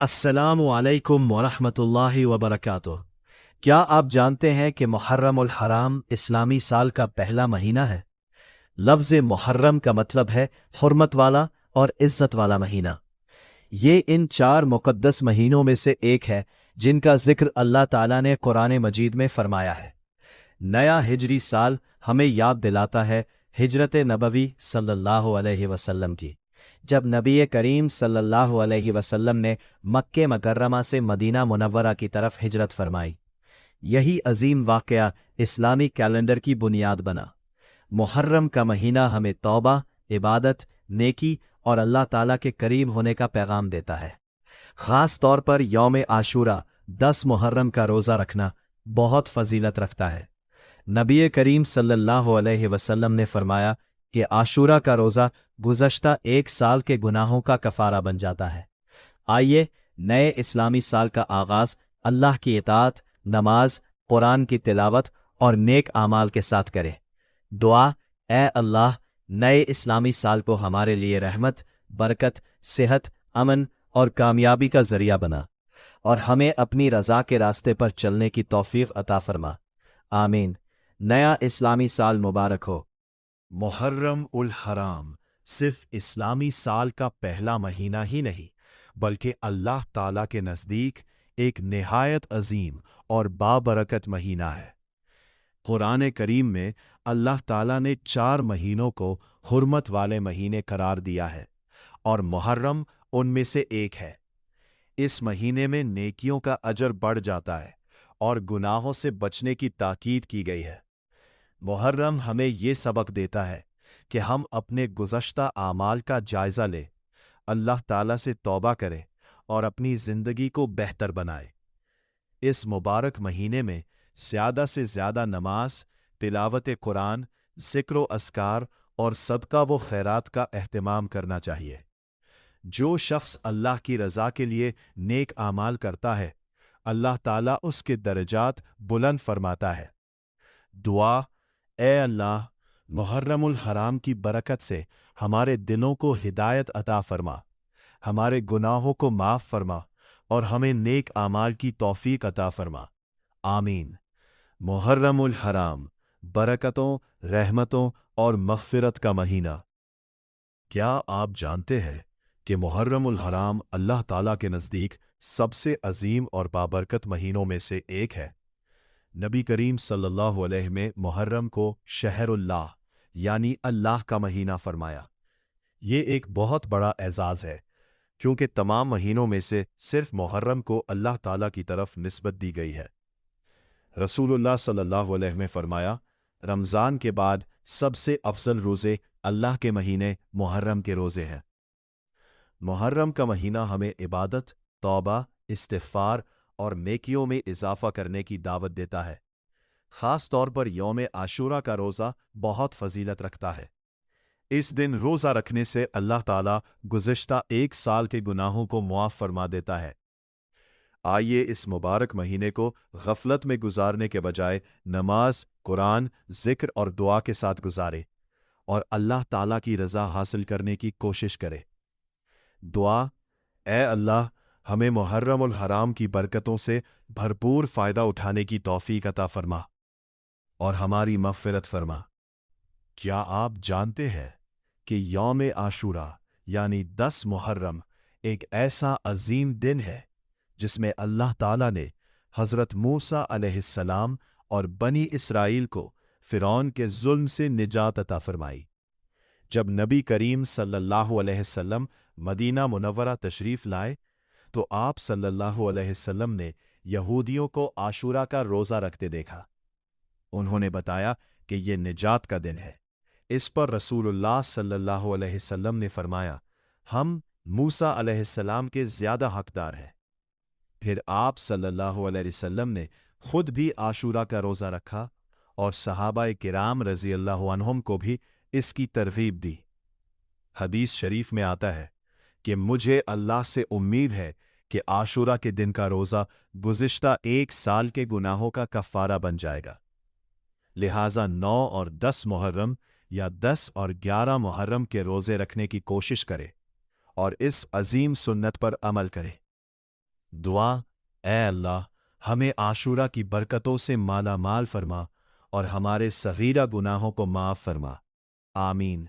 السلام علیکم ورحمۃ اللہ وبرکاتہ۔ کیا آپ جانتے ہیں کہ محرم الحرام اسلامی سال کا پہلا مہینہ ہے؟ لفظ محرم کا مطلب ہے حرمت والا اور عزت والا مہینہ۔ یہ ان 4 مقدس مہینوں میں سے ایک ہے جن کا ذکر اللہ تعالیٰ نے قرآن مجید میں فرمایا ہے۔ نیا ہجری سال ہمیں یاد دلاتا ہے ہجرت نبوی صلی اللہ علیہ وسلم کی، جب نبی کریم صلی اللہ علیہ وسلم نے مکہ مکرمہ سے مدینہ منورہ کی طرف ہجرت فرمائی۔ یہی عظیم واقعہ اسلامی کیلنڈر کی بنیاد بنا۔ محرم کا مہینہ ہمیں توبہ، عبادت، نیکی اور اللہ تعالیٰ کے قریب ہونے کا پیغام دیتا ہے۔ خاص طور پر یوم عاشورہ 10 محرم کا روزہ رکھنا بہت فضیلت رکھتا ہے۔ نبی کریم صلی اللہ علیہ وسلم نے فرمایا کہ عاشورہ کا روزہ گزشتہ 1 سال کے گناہوں کا کفارہ بن جاتا ہے۔ آئیے نئے اسلامی سال کا آغاز اللہ کی اطاعت، نماز، قرآن کی تلاوت اور نیک اعمال کے ساتھ کریں۔ دعا: اے اللہ، نئے اسلامی سال کو ہمارے لیے رحمت، برکت، صحت، امن اور کامیابی کا ذریعہ بنا، اور ہمیں اپنی رضا کے راستے پر چلنے کی توفیق عطا فرما۔ آمین۔ نیا اسلامی سال مبارک ہو۔ محرم الحرام صرف اسلامی سال کا پہلا مہینہ ہی نہیں، بلکہ اللہ تعالیٰ کے نزدیک ایک نہایت عظیم اور بابرکت مہینہ ہے۔ قرآن کریم میں اللہ تعالیٰ نے 4 مہینوں کو حرمت والے مہینے قرار دیا ہے، اور محرم ان میں سے ایک ہے۔ اس مہینے میں نیکیوں کا اجر بڑھ جاتا ہے اور گناہوں سے بچنے کی تاکید کی گئی ہے۔ محرم ہمیں یہ سبق دیتا ہے کہ ہم اپنے گزشتہ اعمال کا جائزہ لیں، اللہ تعالیٰ سے توبہ کریں اور اپنی زندگی کو بہتر بنائیں۔ اس مبارک مہینے میں زیادہ سے زیادہ نماز، تلاوت قرآن، ذکر و اذکار اور صدقہ و خیرات کا اہتمام کرنا چاہیے۔ جو شخص اللہ کی رضا کے لیے نیک اعمال کرتا ہے، اللہ تعالیٰ اس کے درجات بلند فرماتا ہے۔ دعا: اے اللہ، محرم الحرام کی برکت سے ہمارے دلوں کو ہدایت عطا فرما، ہمارے گناہوں کو معاف فرما اور ہمیں نیک اعمال کی توفیق عطا فرما۔ آمین۔ محرم الحرام برکتوں، رحمتوں اور مغفرت کا مہینہ۔ کیا آپ جانتے ہیں کہ محرم الحرام اللہ تعالیٰ کے نزدیک سب سے عظیم اور بابرکت مہینوں میں سے ایک ہے؟ نبی کریم صلی اللہ علیہ میں محرم کو شہر اللہ یعنی اللہ کا مہینہ فرمایا۔ یہ ایک بہت بڑا اعزاز ہے، کیونکہ تمام مہینوں میں سے صرف محرم کو اللہ تعالیٰ کی طرف نسبت دی گئی ہے۔ رسول اللہ صلی اللہ علیہ میں فرمایا، رمضان کے بعد سب سے افضل روزے اللہ کے مہینے محرم کے روزے ہیں۔ محرم کا مہینہ ہمیں عبادت، توبہ، استغفار اور نیکیوں میں اضافہ کرنے کی دعوت دیتا ہے۔ خاص طور پر یوم عاشورہ کا روزہ بہت فضیلت رکھتا ہے۔ اس دن روزہ رکھنے سے اللہ تعالیٰ گزشتہ 1 سال کے گناہوں کو معاف فرما دیتا ہے۔ آئیے اس مبارک مہینے کو غفلت میں گزارنے کے بجائے نماز، قرآن، ذکر اور دعا کے ساتھ گزاریں اور اللہ تعالیٰ کی رضا حاصل کرنے کی کوشش کریں۔ دعا: اے اللہ، ہمیں محرم الحرام کی برکتوں سے بھرپور فائدہ اٹھانے کی توفیق عطا فرما اور ہماری مغفرت فرما۔ کیا آپ جانتے ہیں کہ یوم عاشورہ یعنی 10 محرم ایک ایسا عظیم دن ہے جس میں اللہ تعالیٰ نے حضرت موسیٰ علیہ السلام اور بنی اسرائیل کو فرعون کے ظلم سے نجات عطا فرمائی؟ جب نبی کریم صلی اللہ علیہ وسلم مدینہ منورہ تشریف لائے تو آپ صلی اللہ علیہ وسلم نے یہودیوں کو عاشورہ کا روزہ رکھتے دیکھا۔ انہوں نے بتایا کہ یہ نجات کا دن ہے۔ اس پر رسول اللہ صلی اللہ علیہ وسلم نے فرمایا، ہم موسیٰ علیہ السلام کے زیادہ حقدار ہیں۔ پھر آپ صلی اللہ علیہ وسلم نے خود بھی عاشورہ کا روزہ رکھا اور صحابہ کرام رضی اللہ عنہم کو بھی اس کی ترغیب دی۔ حدیث شریف میں آتا ہے کہ مجھے اللہ سے امید ہے کہ عاشورہ کے دن کا روزہ گزشتہ 1 سال کے گناہوں کا کفارہ بن جائے گا۔ لہٰذا 9 اور 10 محرم یا 10 اور 11 محرم کے روزے رکھنے کی کوشش کرے اور اس عظیم سنت پر عمل کرے۔ دعا: اے اللہ، ہمیں عاشورہ کی برکتوں سے مالا مال فرما اور ہمارے صغیرہ گناہوں کو معاف فرما، آمین۔